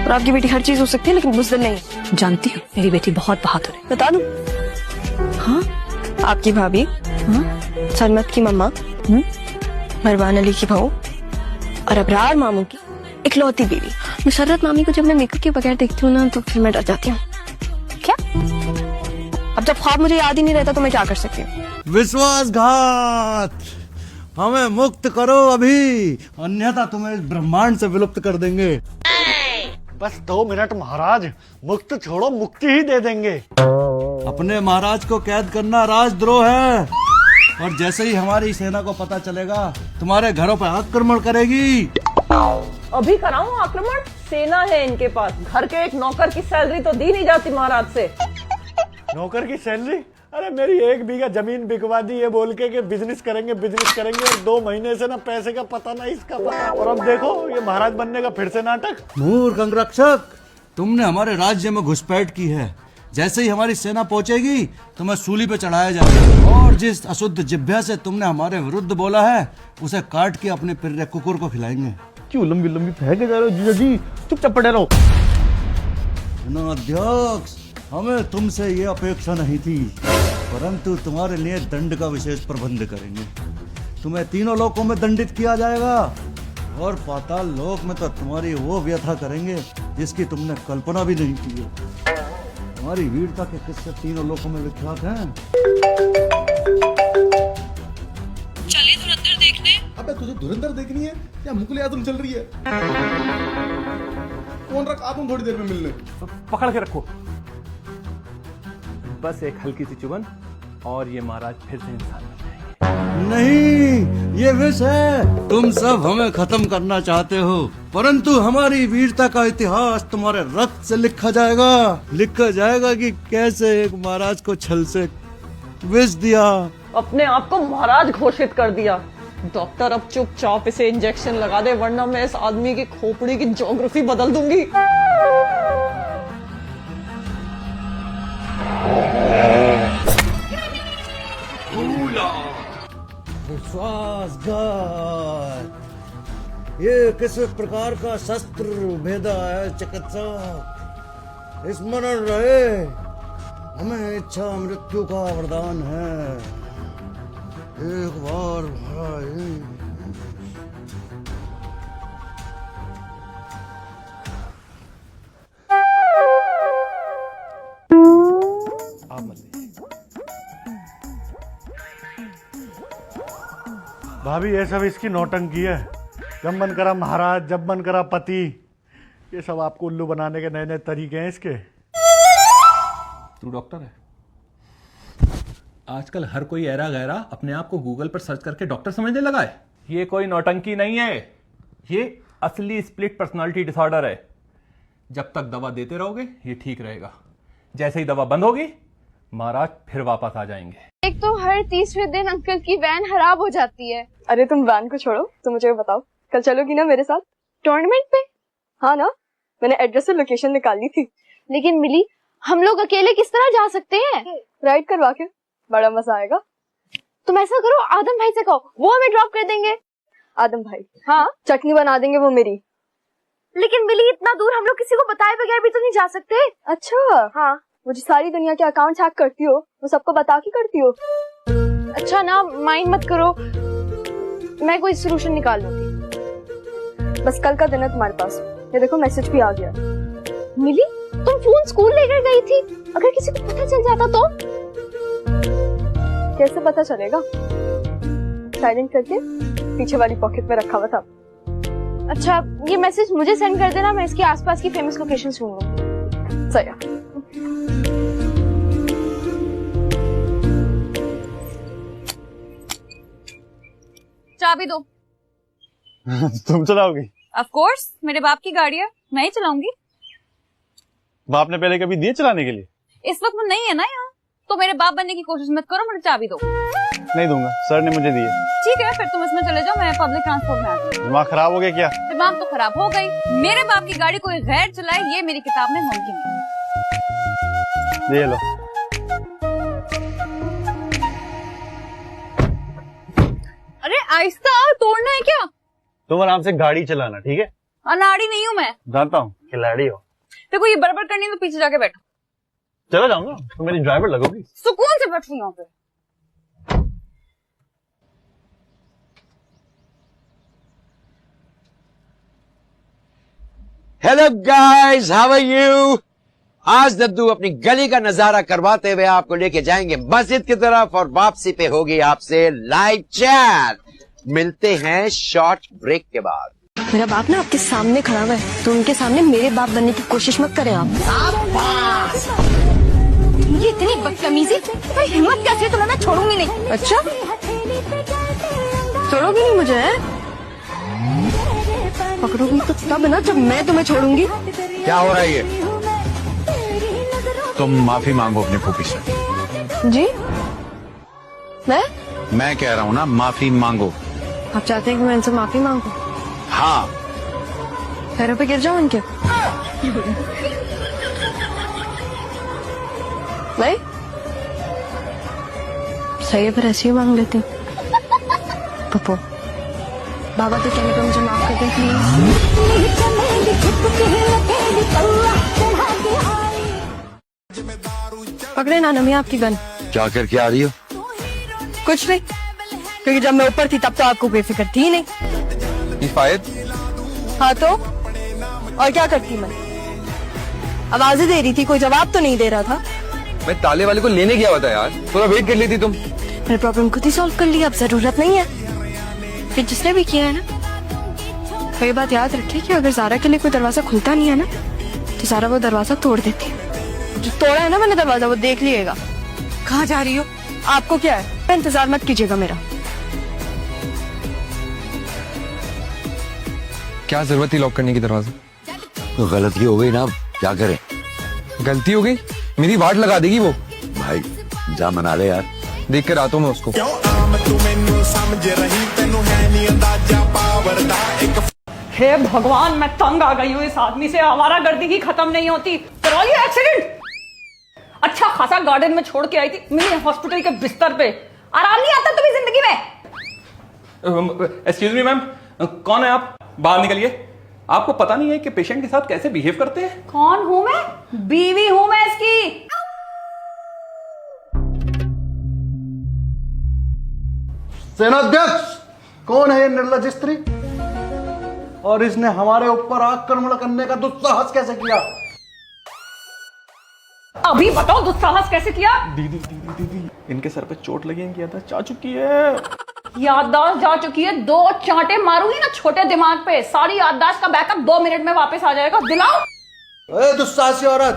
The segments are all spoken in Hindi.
और आपकी बेटी हर चीज हो सकती है लेकिन बुज़दिल नहीं। जानती हूँ मेरी बेटी बहुत बहादुर है। बता दूं? हाँ आपकी भाभी, सरमत की मम्मा, मरवान अली की बहू और अबरार मामू की इकलौती बीवी। मुशर्रत मामी को जब मैं मेकअप के बगैर देखती हूँ ना तो फिर मैं डर जाती हूँ। क्या? अब जब ख्वाब मुझे याद ही नहीं रहता तो मैं क्या कर सकती हूँ? विश्वासघात, हमें मुक्त करो अभी, अन्यथा तुम्हें इस ब्रह्मांड से विलुप्त कर देंगे। बस 2 मिनट महाराज, मुक्त छोड़ो, मुक्ति ही दे देंगे। अपने महाराज को कैद करना राजद्रोह है, और जैसे ही हमारी सेना को पता चलेगा तुम्हारे घरों पर आक्रमण करेगी। अभी कराऊं आक्रमण? सेना है इनके पास, घर के एक नौकर की सैलरी तो दी नहीं जाती महाराज से। नौकर की सैलरी? अरे मेरी 1 बीघा जमीन बिकवा दी ये बोल के कि बिजनेस करेंगे और 2 महीने से ना पैसे का पता ना इसका पता, और अब देखो ये महाराज बनने का फिर से नाटक। मूर्ख अंगरक्षक, तुमने हमारे राज्य में घुसपैठ की है। जैसे ही हमारी सेना पहुंचेगी तुम्हें सूली पे चढ़ाया जाएगा, और जिस अशुद्ध जिह्वा से तुमने हमारे विरुद्ध बोला है उसे काट के अपने पिर्रे कुकुर को खिलाएंगे। क्यों लंबी लंबी फेंके जा रहे हो जीजा जी? चुपचाप पड़े रहो। अध्यक्ष, हमें तुमसे ये अपेक्षा नहीं थी, परंतु तुम्हारे लिए दंड का विशेष प्रबंध करेंगे। तुम्हें 3 लोकों में दंडित किया जाएगा, और पाताल लोक में तो तुम्हारी वो व्यथा करेंगे जिसकी तुमने कल्पना भी नहीं की है। हमारी वीरता के किस्से 3 लोकों में विख्यात हैं। चलिए धुरंधर देखने। अबे तुझे धुरंधर देखनी है या मुगले आजम चल रही है? कौन रख आदम थोड़ी देर में मिलने। पकड़ के रखो, बस एक हल्की सी चुभन और ये महाराज फिर से इंसान बन जाएंगे। नहीं, ये विष है। तुम सब हमें खत्म करना चाहते हो, परंतु हमारी वीरता का इतिहास तुम्हारे रक्त से लिखा जाएगा कि कैसे एक महाराज को छल से विष दिया। अपने आप को महाराज घोषित कर दिया। डॉक्टर अब चुपचाप इसे इंजेक्शन लगा दे, वरना मैं इस आदमी की खोपड़ी की ज्योग्राफी बदल दूंगी। विश्वासघात, ये किस प्रकार का शस्त्र भेदा है चिकित्सक? स्मरण रहे, हमें इच्छा मृत्यु का वरदान है। एक बार भाभी ये सब इसकी नौटंकी है। जब मन करा महाराज, जब मन करा पति, ये सब आपको उल्लू बनाने के नए नए तरीके हैं इसके। तू डॉक्टर है? आजकल हर कोई ऐरा गैरा अपने आप को गूगल पर सर्च करके डॉक्टर समझने लगा है। ये कोई नौटंकी नहीं है, ये असली स्प्लिट पर्सनालिटी डिसऑर्डर है। जब तक दवा देते रहोगे ये ठीक रहेगा, जैसे ही दवा बंद होगी महाराज फिर वापस आ जाएंगे। एक तो हर तीसरे दिन अंकल की वैन खराब हो जाती है। अरे तुम वैन को छोड़ो, तुम मुझे बताओ कल चलोगी ना मेरे साथ टूर्नामेंट पे? हाँ ना, मैंने एड्रेस से लोकेशन निकाल ली थी। लेकिन मिली, हम लोग अकेले किस तरह जा सकते हैं? राइड करवा के, बड़ा मजा आएगा। तुम ऐसा करो, आदम भाई से कहो, वो हमें ड्रॉप कर देंगे। आदम भाई? हाँ, चटनी बना देंगे वो मेरी। लेकिन मिली, इतना दूर हम लोग किसी को बताए बगैर भी तो नहीं जा सकते। अच्छा हाँ, वो जो सारी दुनिया के अकाउंट हैक करती हो वो सबको बता के करती हो? अच्छा ना, माइंड मत करो, मैं कोई सोल्यूशन निकाल लूंगी। बस कल का दिन है तुम्हारे पास। ये देखो मैसेज भी आ गया। मिली, तुम फोन स्कूल लेकर गई थी, अगर किसी को पता चल जाता तो? कैसे पता चलेगा? साइलेंट करके पीछे वाली पॉकेट में रखा हुआ था। अच्छा, ये मैसेज मुझे सेंड कर देना, मैं इसके आसपास की फेमस लोकेशन ढूंढ लूंगी। सही। चाबी दो। तुम चलाओगी? ऑफ कोर्स, मेरे बाप की गाड़ी है, मैं ही चलाऊंगी। बाप ने पहले कभी दिए चलाने के लिए? इस वक्त वो नहीं है ना यहाँ, तो मेरे बाप बनने की कोशिश मत करो, मुझे चाबी दो। नहीं दूंगा, सर ने मुझे दिए। ठीक है, फिर तुम इसमें चले जाओ, मैं पब्लिक ट्रांसपोर्ट में आती हूँ। दिमाग खराब हो गया क्या? दिमाग तो खराब हो गई। मेरे बाप की गाड़ी कोई गैर चलाए, ये मेरी किताब में मुमकिन है। ये लो। अरे आहिस्ता, तोड़ना है क्या? तुम आराम से गाड़ी चलाना, ठीक है? अनाड़ी नहीं हूँ मैं। जानता हूँ, खिलाड़ी हो। देखो ये बराबर करनी है तो पीछे जाके बैठो। चला जाऊंगा, तो मेरी ड्राइवर लगोगी। सुकून से बैठो यहाँ पे। Hello guys, how are you? आज दद्दू अपनी गली का नजारा करवाते हुए आपको लेके जाएंगे मस्जिद की तरफ और वापसी पे होगी आपसे लाइव चैट। मिलते हैं शॉर्ट ब्रेक के बाद। मेरा बाप ना आपके सामने खड़ा हुआ है, तो उनके सामने मेरे बाप बनने की कोशिश मत करें आप। ये इतनी बदतमीजी, तो हिम्मत कैसे है? तुम्हें मैं छोड़ूंगी नहीं। अच्छा, छोड़ोगी नहीं मुझे? पकड़ोगी तो तब ना जब मैं तुम्हें छोड़ूंगी। क्या हो रहा है ये? तुम माफी मांगो अपनी फूफी से। जी मैं कह रहा हूँ ना, माफी मांगो। आप चाहते हैं कि मैं इनसे माफी मांगू? हाँ। पैरों पे गिर जाओ उनके। नहीं सही है, फिर ऐसे ही मांग लेती हूँ। पप्पू बाबा तो कहने पर मुझे माफ कर दे प्लीज। पकड़े ना नमी आपकी गन। क्या करके आ रही हो? कुछ नहीं, क्योंकि जब मैं ऊपर थी तब तो आपको कोई फिक्र थी ही नहीं। हिफायत? हाँ तो और क्या करती मैं? आवाजें दे रही थी, कोई जवाब तो नहीं दे रहा था। मैं ताले वाले को लेने गया होता यार, थोड़ा वेट कर लेती तुम। मैंने प्रॉब्लम खुद ही सॉल्व कर लिया, अब जरूरत नहीं है। फिर जिसने भी किया है ना, तो ये बात याद रखिए कि अगर ज़ारा के लिए कोई दरवाजा खुलता नहीं है ना, तो ज़ारा वो दरवाजा तोड़ देती है। जो तोड़ा है ना मैंने दरवाजा, वो देख लिएगा। कहाँ जा रही हो? आपको क्या है? इंतजार मत कीजिएगा मेरा। क्या जरूरत थी लॉक करने की दरवाजा? तो गलती हो गई ना, क्या करें? गलती हो गई, मेरी वाट लगा देगी वो। भाई जा मना ले यार। देख कर आता हूँ मैं उसको। हे भगवान, मैं तंग आ गई हूँ इस आदमी से। आवारा गर्दी ही खत्म नहीं होती। करा लिया एक्सीडेंट। अच्छा खासा गार्डन में छोड़ के आई थी, मिली हॉस्पिटल के बिस्तर पे। आराम नहीं आता तुम्हें जिंदगी में? एक्सक्यूज मी मैम, कौन है आप? बाहर निकलिए। आपको पता नहीं है कि पेशेंट के साथ कैसे बिहेव करते हैं? कौन हूँ मैं? बीवी हूँ मैं इसकी। सेनाध्यक्ष, कौन है ये निर्लज स्त्री? और इसने हमारे ऊपर आक्रमण करने का दुस्साहस कैसे किया? अभी बताओ दुस्साहस कैसे किया? दीदी इनके सर पे चोट लगी, इनकी याददाश्त जा चुकी है। याददाश्त जा चुकी है? 2 चांटे मारूंगी ना छोटे दिमाग पे, सारी याददाश्त का बैकअप 2 मिनट में वापस आ जाएगा। दिलाओ। ए दुस्साहसी औरत,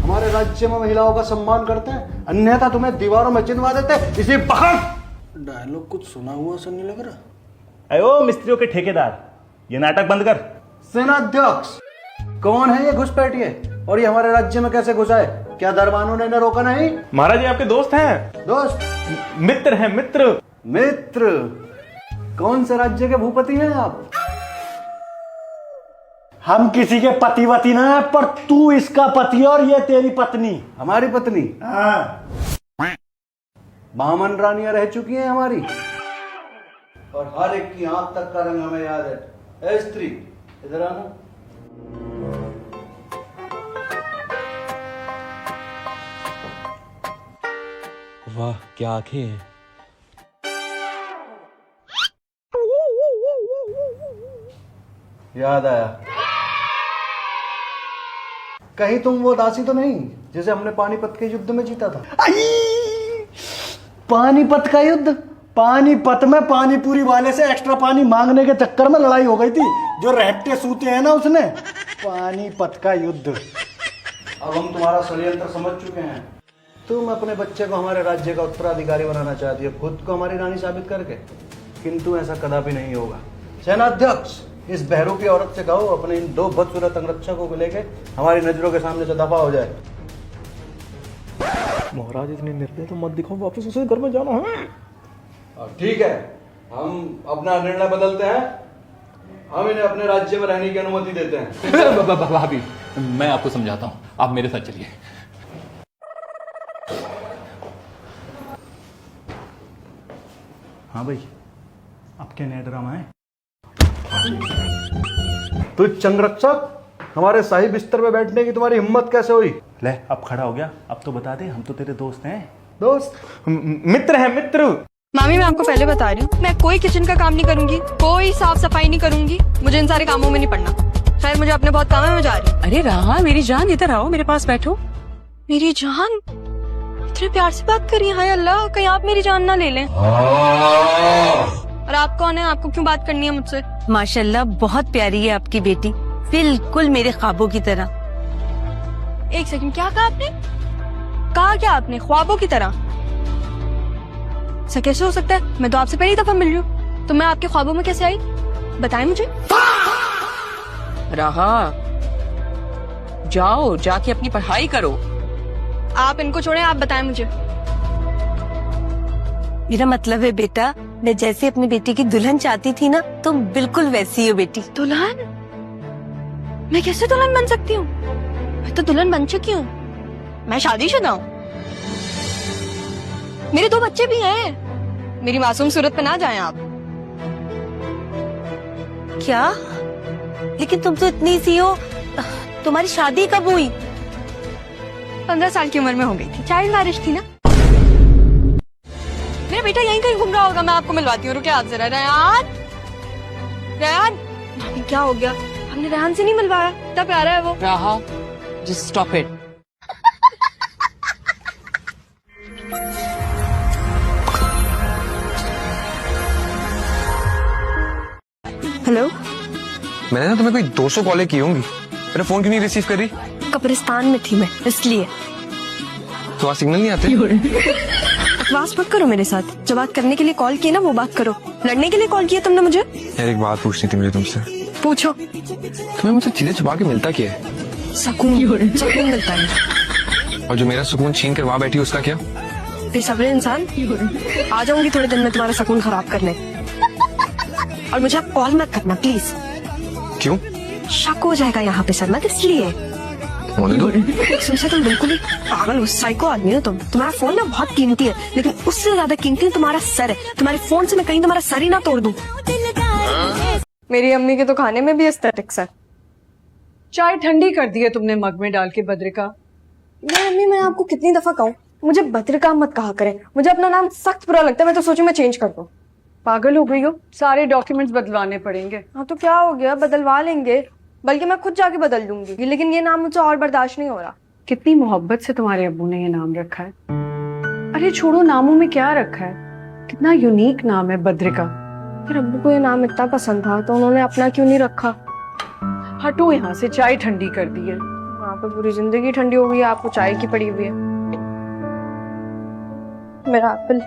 हमारे राज्य में महिलाओं का सम्मान करते हैं, अन्यथा तुम्हें दीवारों में चिनवा देते हैं। इसी पकड़। डायलॉग कुछ सुना हुआ सा नहीं लग रहा? अयो मिस्त्रियों के ठेकेदार, ये नाटक बंद कर। सेनाध्यक्ष, कौन है ये घुसपैठिए और ये हमारे राज्य में कैसे घुसा है? क्या दरबानों ने इन्हें रोका नहीं? महाराज ये आपके दोस्त हैं। दोस्त? मित्र हैं, मित्र। मित्र? कौन से राज्य के भूपति हैं आप? हम किसी के पतिवती ना है, पर तू इसका पति और ये तेरी पत्नी। हमारी पत्नी? हाँ। बामन रानियां रह चुकी हैं हमारी, और हर एक की आंख तक का रंग हमें याद है। ए स्त्री, इधर आना। वाह क्या आंखें हैं। याद आया। कहीं तुम वो दासी तो नहीं जिसे हमने पानीपत के युद्ध में जीता था? पानीपत का युद्ध? पानीपत में पानीपुरी वाले से एक्स्ट्रा पानी मांगने के चक्कर में लड़ाई हो गई थी, जो रहते सूते हैं ना उसने। पानीपत का युद्ध। अब हम तुम्हारा षड्यंत्र समझ चुके हैं। तुम अपने बच्चे को हमारे राज्य का उत्तराधिकारी बनाना चाहती हो, खुद को हमारी रानी साबित करके, किंतु ऐसा कदापि नहीं होगा। सेनाध्यक्ष, इस बहरूपी औरत से कहो अपने इन 2 बदसूरत अंगरक्षकों को लेके हमारी नजरों के सामने से दफा हो जाए। महाराज इतने निर्दय तो मत दिखाओ, वापस उसे घर में जाना है। ठीक है, हम अपना निर्णय बदलते हैं। हम इन्हें अपने राज्य में रहने की अनुमति देते हैं। भाभी मैं आपको समझाता हूँ, आप मेरे साथ चलिए। हाँ भाई, अब क्या नया ड्रामा है? तू चंगरक्षक, हमारे सही बिस्तर पे बैठने की तुम्हारी हिम्मत कैसे हुई? ले अब खड़ा हो गया, अब तो बता दे, हम तो तेरे दोस्त हैं। दोस्त? मित्र है, मित्र। मामी मैं आपको पहले बता रही हूँ, मैं कोई किचन का काम नहीं करूंगी, कोई साफ सफाई नहीं करूंगी, मुझे इन सारे कामों में नहीं पड़ना। खैर मुझे अपने बहुत काम है, मैं जा रही हूँ। अरे राहा मेरी जान, इधर आओ, मेरे पास बैठो। मेरी जान? इतने प्यार से बात करी, हाय अल्लाह, कहीं आप मेरी जान ना ले लें। और आप कौन है, आपको क्यों बात करनी है मुझसे? माशाल्लाह बहुत प्यारी है आपकी बेटी, बिल्कुल मेरे ख्वाबों की तरह। एक सेकंड, क्या कहा आपने? कहा क्या आपने? ख्वाबों की तरह? ऐसा कैसे हो सकता है? मैं तो आपसे पहली दफा मिल रही हूँ, तो मैं आपके ख्वाबों में कैसे आई? बताएं मुझे। राहा जाओ, जाके अपनी पढ़ाई करो। आप इनको छोड़ें, आप बताएं मुझे। मेरा मतलब है बेटा, मैं जैसे अपनी बेटी की दुल्हन चाहती थी ना, तुम बिल्कुल वैसी हो बेटी। दुल्हन? मैं कैसे दुल्हन बन सकती हूँ? मैं तो दुल्हन बन चुकी हूँ, मैं शादीशुदा हूँ, मेरे 2 बच्चे भी हैं। मेरी मासूम सूरत पे ना जाएं आप। क्या? लेकिन तुम तो इतनी सी हो, तुम्हारी शादी कब हुई? 15 साल की उम्र में हो गई थी, चाइल्ड मैरिज थी ना। मेरा बेटा यहीं कहीं घूम रहा होगा, मैं आपको मिलवाती हूँ, रुके आप जरा। रेहान, रेहान, मामी क्या हो गया? हमने रेहान से नहीं मिलवाया, इतना प्यारा है वो। राहा जस्ट स्टॉप इट। हेलो, मैंने ना तुम्हें कोई 200 कॉलें की होंगी, मेरा फोन क्यों नहीं रिसीव कर रही? कब्रिस्तान में थी मैं, इसलिए। तो वहाँ सिग्नल नहीं आते? बकवास मत करो मेरे साथ, जो बात करने के लिए कॉल किया ना वो बात करो। लड़ने के लिए कॉल किया तुमने मुझे? यार एक बात पूछनी थी मुझे तुमसे। पूछो। तुम्हें मुझसे चीजें छुपा के मिलता क्या है? सुकून, सुकून मिलता है। और जो मेरा सुकून छीन कर वहाँ बैठी उसका क्या? बेसब्रे इंसान, आ जाऊंगी थोड़े दिन में तुम्हारा सुकून खराब करने। और मुझे आप कॉल मत करना प्लीज। क्यों? शक हो जाएगा यहाँ पे सर, मत इसलिए। होने दो। सुनसे तुम बिल्कुल ही पागल हो, साइको आदमी हो तुम। तुम्हारा फोन ना बहुत कीमती है, लेकिन उससे ज्यादा कीमती तुम्हारा सर है। तुम्हारे फोन से मैं कहीं तुम्हारा सर ही ना तोड़ दूं। मेरी अम्मी के तो खाने में भी एस्थेटिक्स है। चाय ठंडी कर दी है तुमने मग में डाल के, बद्रिका। नहीं अम्मी, मैं आपको कितनी दफा कहूँ, मुझे बद्रिका मत कहा करें, मुझे अपना नाम सख्त बुरा लगता है। मैं तो सोचूं मैं चेंज कर दूं। पागल हो गई हो, सारे डॉक्यूमेंट्स बदलवाने पड़ेंगे। हाँ तो क्या हो गया, बदलवा लेंगे, बल्कि मैं खुद जाके बदल दूंगी, लेकिन ये नाम मुझे और बर्दाश्त नहीं हो रहा। कितनी मोहब्बत से तुम्हारे अब्बू ने ये नाम रखा है। अरे छोड़ो, नामों में क्या रखा है, कितना यूनिक नाम है बद्रिका। फिर अब्बू को ये नाम इतना पसंद था तो उन्होंने अपना क्यों नहीं रखा? हटो यहाँ से, चाय ठंडी कर दी है। वहाँ पे पूरी जिंदगी ठंडी हो गई है, आपको चाय की पड़ी हुई है। मेरा एप्पल।